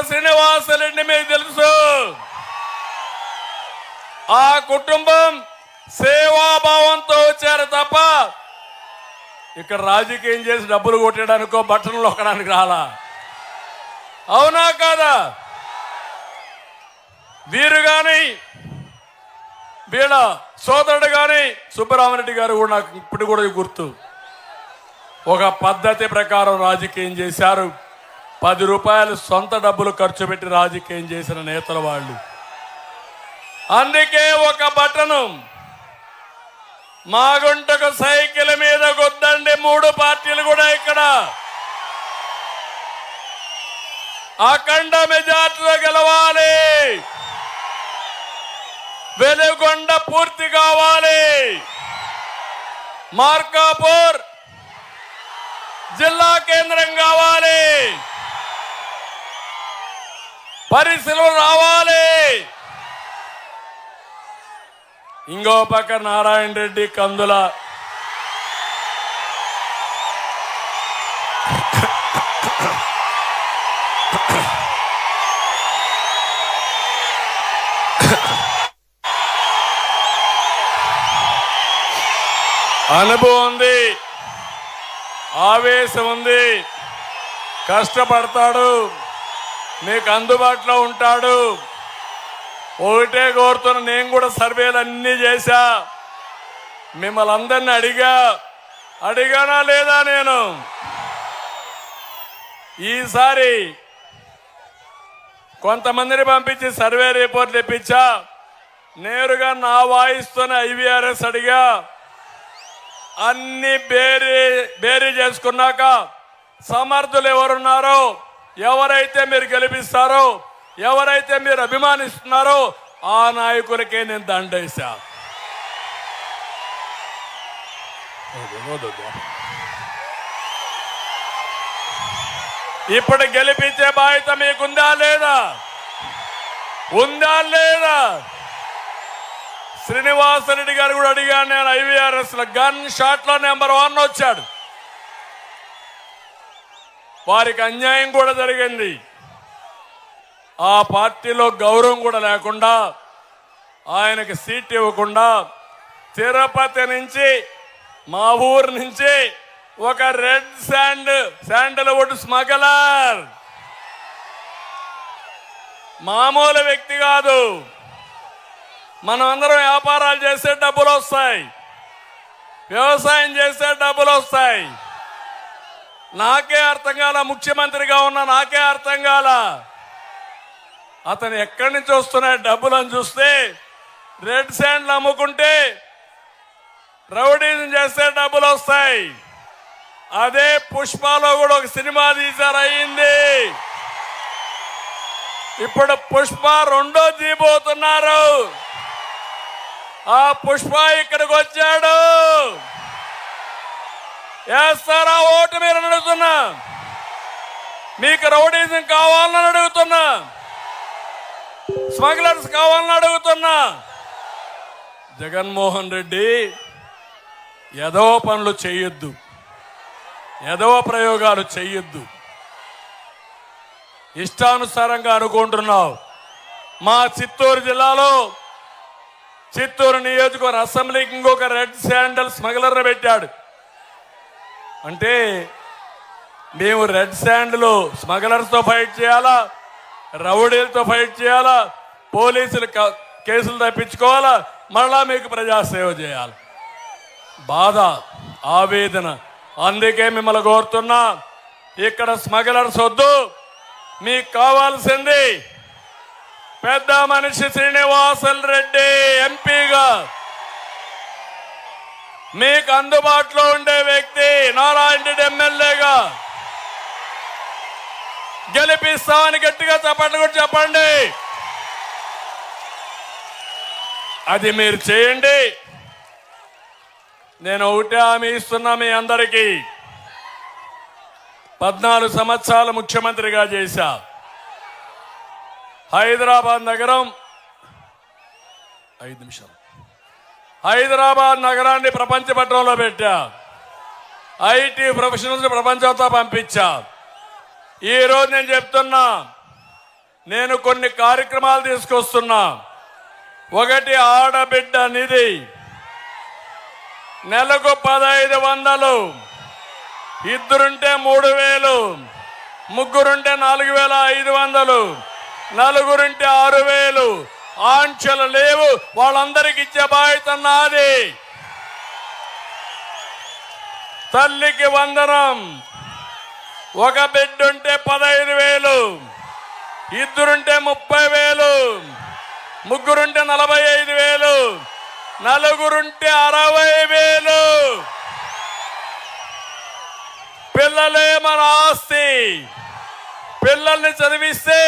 శ్రీనివాసరెడ్డి మీకు తెలుసు. ఆ కుటుంబం సేవాభావంతో వచ్చారు తప్ప ఇక్కడ రాజకీయం చేసి డబ్బులు కొట్టడానికో బట్టలు నొక్కడానికి రాలా. అవునా కాదా? వీరు గాని వీళ్ళ సోదరుడు గాని సుబ్బరామరెడ్డి గారు కూడా నాకు ఇప్పుడు కూడా గుర్తు. ఒక పద్ధతి ప్రకారం రాజకీయం చేశారు. 10 రూపాయలు సొంత డబ్బులు ఖర్చు పెట్టి రాజకీయం చేసిన నేతలు వాళ్ళు. అందుకే ఒక బటను మాగుంటకు సైకిల్ మీద కొద్దండి. 3 పార్టీలు కూడా ఇక్కడ అఖండ మెజార్టీలో గెలవాలి. వెలుగొండ పూర్తి కావాలి. మార్కాపూర్ జిల్లా కేంద్రం కావాలి. పరిశీలన రావాలి. ఇంకో పక్క నారాయణ రెడ్డి కందుల అనుభవం ఉంది, ఆవేశం ఉంది, కష్టపడతాడు, మీకు అందుబాటులో ఉంటాడు. ఒకటే కోరుతున్నా, నేను కూడా సర్వేలు అన్నీ చేశా, మిమ్మల్ని అందరినీ అడిగానా లేదా? నేను ఈసారి కొంతమందిని పంపించి సర్వే రిపోర్ట్లు ఇప్పించా. నేరుగా నా వాయిస్తోనే ఐవీఆర్ఎస్ అడిగా. అన్ని బేరీ చేసుకున్నాక సమర్థులు ఎవరున్నారో, ఎవరైతే మీరు గెలిపిస్తారో, ఎవరైతే మీరు అభిమానిస్తున్నారో ఆ నాయకులకే నేను దండేశా. ఇప్పుడు గెలిపించే బాధ్యత మీకుందా లేదా? ఉందా లేదా? శ్రీనివాసరెడ్డి గారు కూడా అడిగాను నేను. ఐవీఆర్ఎస్ లో గన్ షాట్ లో నెంబర్ 1 వచ్చాడు. వారికి అన్యాయం కూడా జరిగింది. ఆ పార్టీలో గౌరవం కూడా లేకుండా, ఆయనకి సీట్ ఇవ్వకుండా, తిరుపతి నుంచి మా ఊరు నుంచి ఒక రెడ్ శాండల్వుడ్ స్మగ్లర్, మామూలు వ్యక్తి కాదు. మనం అందరం వ్యాపారాలు చేసే డబ్బులు వస్తాయి, వ్యవసాయం చేసే డబ్బులు వస్తాయి. నాకే అర్థం కాల, ముఖ్యమంత్రిగా ఉన్న నాకే అర్థం కాల. అతను ఎక్కడి నుంచి వస్తున్నాయి డబ్బులు అని చూస్తే, రెడ్ శాండ్లు అమ్ముకుంటే రౌడీజం చేస్తే డబ్బులు వస్తాయి. అదే పుష్పలో కూడా ఒక సినిమా తీశారు, అయింది. ఇప్పుడు పుష్ప 2వ తీయబోతున్నారు. ఆ పుష్ప ఇక్కడికి వచ్చాడు. వేస్తారా ఓటు మీరు అడుగుతున్నా? మీకు రౌడీజం కావాలని అడుగుతున్నా, స్మగ్లర్స్ కావాలని అడుగుతున్నా. జగన్మోహన్ రెడ్డి ఏదో పనులు చేయొద్దు. ఎదవ ప్రయోగాలు చెయ్యొద్దు. ఇష్టానుసారంగా అనుకుంటున్నావు. మా చిత్తూరు జిల్లాలో చిత్తూరు నియోజకవర్గ అసెంబ్లీకి ఇంకొక రెడ్ శాండల్ స్మగ్లర్ పెట్టాడు. అంటే మేము రెడ్ శాండ్లు స్మగ్లర్స్తో ఫైట్ చేయాలా, రౌడీలతో ఫైట్ చేయాలా, పోలీసులు కేసులు తప్పించుకోవాలా, మళ్ళా మీకు ప్రజాసేవ చేయాలి. బాధ, ఆవేదన. అందుకే మిమ్మల్ని కోరుతున్నా, ఇక్కడ స్మగ్లర్స్ వద్దు. మీకు కావాల్సింది పెద్ద మనిషి శ్రీనివాసులు రెడ్డి ఎంపీగా మీకు అందుబాటులో ఉండే వ్యక్తి, నారాయణ రెడ్డి ఎమ్మెల్యేగా గెలిపిస్తామని గట్టిగా చప్పట్లు కూడా చెప్పండి. అది మీరు చేయండి. నేను ఒకటే హామీ ఇస్తున్నా మీ అందరికీ. 14 సంవత్సరాలు ముఖ్యమంత్రిగా చేశా. హైదరాబాద్ నగరం 5 నిమిషాలు హైదరాబాద్ నగరాన్ని ప్రపంచ పట్టణంలో పెట్టా. ఐటీ ప్రొఫెషనల్స్ ప్రపంచంతో పంపించా. ఈరోజు నేను చెప్తున్నా, నేను కొన్ని కార్యక్రమాలు తీసుకొస్తున్నా. ఒకటి ఆడబిడ్డ నిధి, నెలకు 1500, ఇద్దరుంటే 3000, ముగ్గురుంటే 4500, నలుగురుంటే 6000. ఆంక్షలు లేవు. వాళ్ళందరికి ఇచ్చే బాధ్యత నాది. తల్లికి వందనం. ఒక బిడ్డ ఉంటే 15000, ఇద్దరుంటే 30000, ముగ్గురుంటే 45000, నలుగురుంటే 60000. పిల్లలే మన ఆస్తి. పిల్లల్ని చదివిస్తే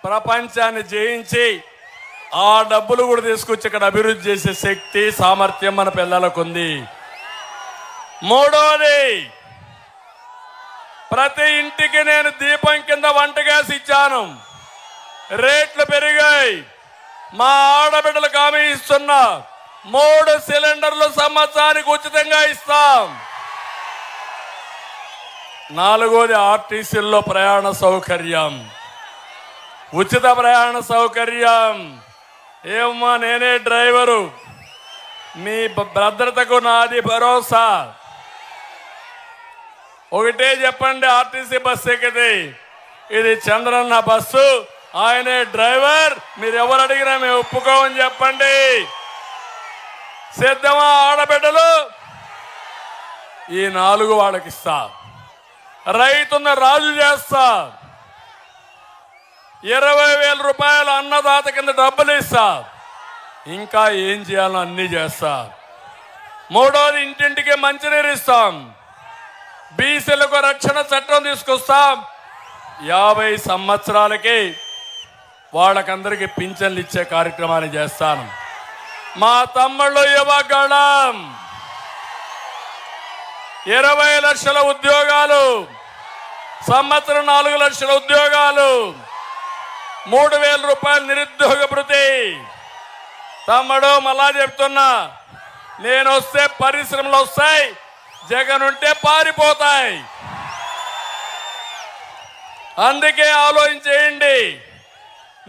ప్రపంచాన్ని జయించి ఆ డబ్బులు కూడా తీసుకొచ్చి ఇక్కడ అభివృద్ధి చేసే శక్తి, సామర్థ్యం మన పిల్లలకు ఉంది. మూడోది, ప్రతి ఇంటికి నేను దీపం కింద వంట గ్యాస్ ఇచ్చాను. రేట్లు పెరిగాయి. మా ఆడబిడ్డలకు హామీ ఇస్తున్నా, 3 సిలిండర్లు సంవత్సరానికి ఉచితంగా ఇస్తాం. నాలుగోది, ఆర్టీసీల్లో ప్రయాణ సౌకర్యం, ఉచిత ప్రయాణ సౌకర్యం. ఏమమ్మా, నేనే డ్రైవరు, మీ భద్రతకు నాది భరోసా. ఒకటే చెప్పండి, ఆర్టీసీ బస్సు ఎక్కితే ఇది చంద్రన్న బస్సు, ఆయనే డ్రైవర్, మీరు ఎవరు అడిగినా మేము ఒప్పుకోమని చెప్పండి. సిద్ధమా ఆడబిడ్డలు? ఈ 4 వాళ్ళకి ఇస్తా. రైతున్న రాజు చేస్తా. 20,000 రూపాయలు అన్నదాత కింద డబ్బులు ఇస్తా. ఇంకా ఏం చేయాలో అన్నీ చేస్తా. మూడోది, ఇంటింటికి మంచినీరు ఇస్తాం. బీసీలకు రక్షణ చట్టం తీసుకొస్తాం. 50 సంవత్సరాలకి వాళ్ళకందరికీ పింఛన్లు ఇచ్చే కార్యక్రమాన్ని చేస్తాను. మా తమ్ముళ్ళు యువగళం 20 లక్షల ఉద్యోగాలు, సంవత్సరం 4 లక్షల ఉద్యోగాలు, 3000 రూపాయలు నిరుద్యోగ భృతి. తమ్ముడు, మళ్ళా చెప్తున్నా, నేను వస్తే పరిశ్రమలు వస్తాయి, జగన్ ఉంటే పారిపోతాయి. అందుకే ఆలోచించేయండి.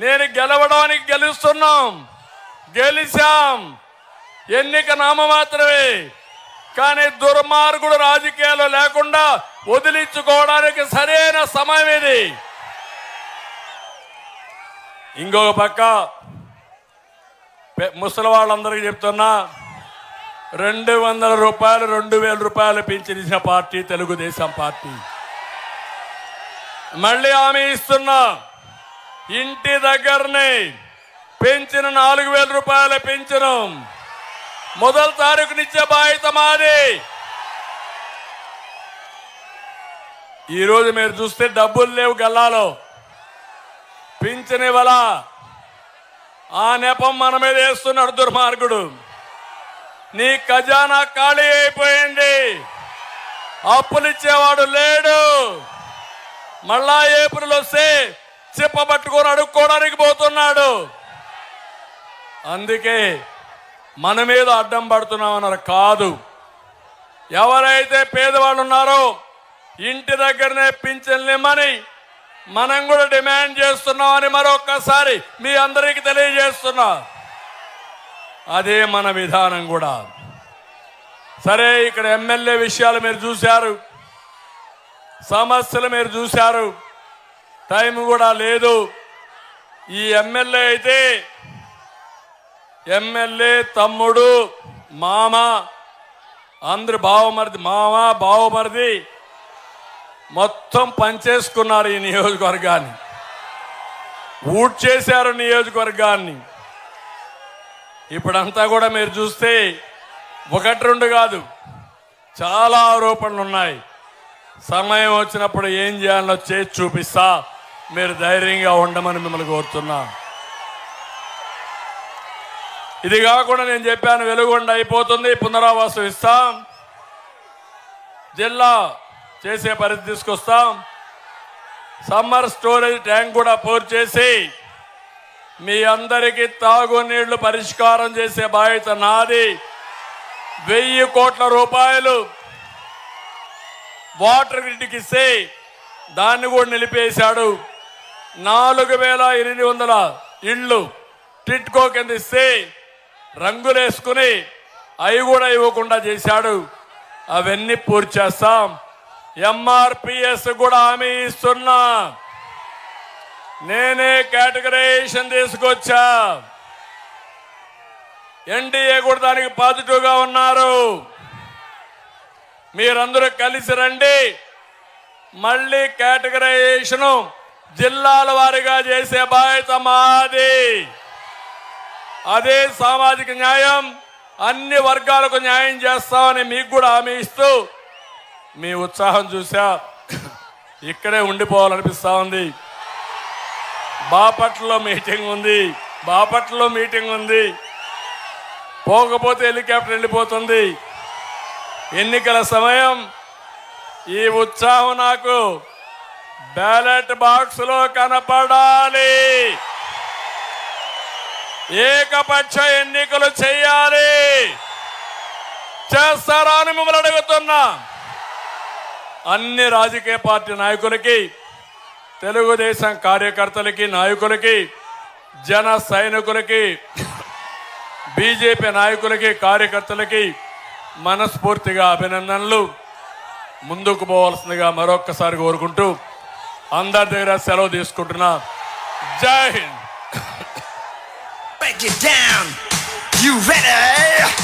నేను గెలవడానికి గెలుస్తున్నాం, గెలిచాం. ఎన్నిక నామమాత్రమే. కానీ దుర్మార్గుడు రాజకీయాలు లేకుండా వదిలించుకోవడానికి సరైన సమయం ఇది. ఇంకొక పక్క ముసలి వాళ్ళందరికీ చెప్తున్నా, 200 రూపాయలు, 2000 రూపాయలు పెంచిన పార్టీ తెలుగుదేశం పార్టీ. మళ్ళీ హామీ ఇస్తున్నా, ఇంటి దగ్గరనే పెంచిన 4000 రూపాయల పెంచను మొదటి తారీఖునిచ్చే బాధ్యత మాది. ఈరోజు మీరు చూస్తే డబ్బులు లేవు గల్లాలో, పింఛన్ ఇవ్వాలా. ఆ నెపం మన మీద వేస్తున్నాడు దుర్మార్గుడు. నీ ఖజానా ఖాళీ అయిపోయింది, అప్పులు ఇచ్చేవాడు లేడు. మళ్ళా ఏప్రిల్ వస్తే చెప్పబట్టుకొని అడుక్కోవడానికి పోతున్నాడు. అందుకే మన మీద అడ్డం పడుతున్నామన్నారు కాదు. ఎవరైతే పేదవాళ్ళు ఉన్నారో ఇంటి దగ్గరనే పింఛన్లు ఇమ్మని మనం కూడా డిమాండ్ చేస్తున్నామని మరొక్కసారి మీ అందరికీ తెలియజేస్తున్నా. అదే మన విధానం కూడా. సరే, ఇక్కడ ఎమ్మెల్యే విషయాలు మీరు చూశారు, సమస్యలు మీరు చూశారు, టైం కూడా లేదు. ఈ ఎమ్మెల్యే అయితే ఎమ్మెల్యే తమ్ముడు మామ అందరు బావమరిది, మామ బావమరిది మొత్తం పనిచేసుకున్నారు. ఈ నియోజకవర్గాన్ని ఊట్ చేశారు. నియోజకవర్గాన్ని ఇప్పుడంతా కూడా మీరు చూస్తే ఒకటి రెండు కాదు, చాలా ఆరోపణలు ఉన్నాయి. సమయం వచ్చినప్పుడు ఏం చేయాలో చేసి చూపిస్తా. మీరు ధైర్యంగా ఉండమని మిమ్మల్ని కోరుతున్నా. ఇది కాకుండా నేను చెప్పాను, వెలుగొండ అయిపోతుంది, పునరావాసం ఇస్తాం, జిల్లా చేసే పరిస్థితి తీసుకొస్తాం, సమ్మర్ స్టోరేజ్ ట్యాంక్ కూడా పూర్తి చేసి మీ అందరికీ తాగునీళ్లు పరిష్కారం చేసే బాధ్యత నాది. 1000 కోట్ల రూపాయలు వాటర్ గ్రిడ్కి ఇస్తే దాన్ని కూడా నిలిపేశాడు. 4800 ఇళ్ళు టిట్కో కింద ఇస్తే రంగులేసుకుని అవి కూడా ఇవ్వకుండా చేశాడు. అవన్నీ పూర్తి చేస్తాం. ఎంఆర్పిఎస్ కూడా హామీ ఇస్తున్నా. నేనే కేటగరైజేషన్ తీసుకొచ్చా. ఎన్డీఏ కూడా దానికి పాజిటివ్గా ఉన్నారు. మీరందరూ కలిసి రండి. మళ్ళీ కేటగరైజేషన్ జిల్లాల వారీగా చేసే బాధ్యత మాది. అదే సామాజిక న్యాయం, అన్ని వర్గాలకు న్యాయం చేస్తామని మీకు కూడా హామీ ఇస్తూ మీ ఉత్సాహం చూసా ఇక్కడే ఉండిపోవాలనిపిస్తా ఉంది. బాపట్లలో మీటింగ్ ఉంది. పోకపోతే హెలికాప్టర్ వెళ్ళిపోతుంది. ఎన్నికల సమయం. ఈ ఉత్సాహం నాకు బ్యాలెట్ బాక్స్ లో కనపడాలి. ఏకపక్ష ఎన్నికలు చేయాలి. చేస్తారా అని మిమ్మల్ని అడుగుతున్నా. అన్ని రాజకీయ పార్టీ నాయకులకి, తెలుగుదేశం కార్యకర్తలకి, నాయకులకి, జన సైనికులకి, బీజేపీ నాయకులకి, కార్యకర్తలకి మనస్ఫూర్తిగా అభినందనలు. ముందుకు పోవాల్సిందిగా మరొక్కసారి కోరుకుంటూ అందరి దగ్గర సెలవు తీసుకుంటున్నా. జై Hind. Break it down. You ready?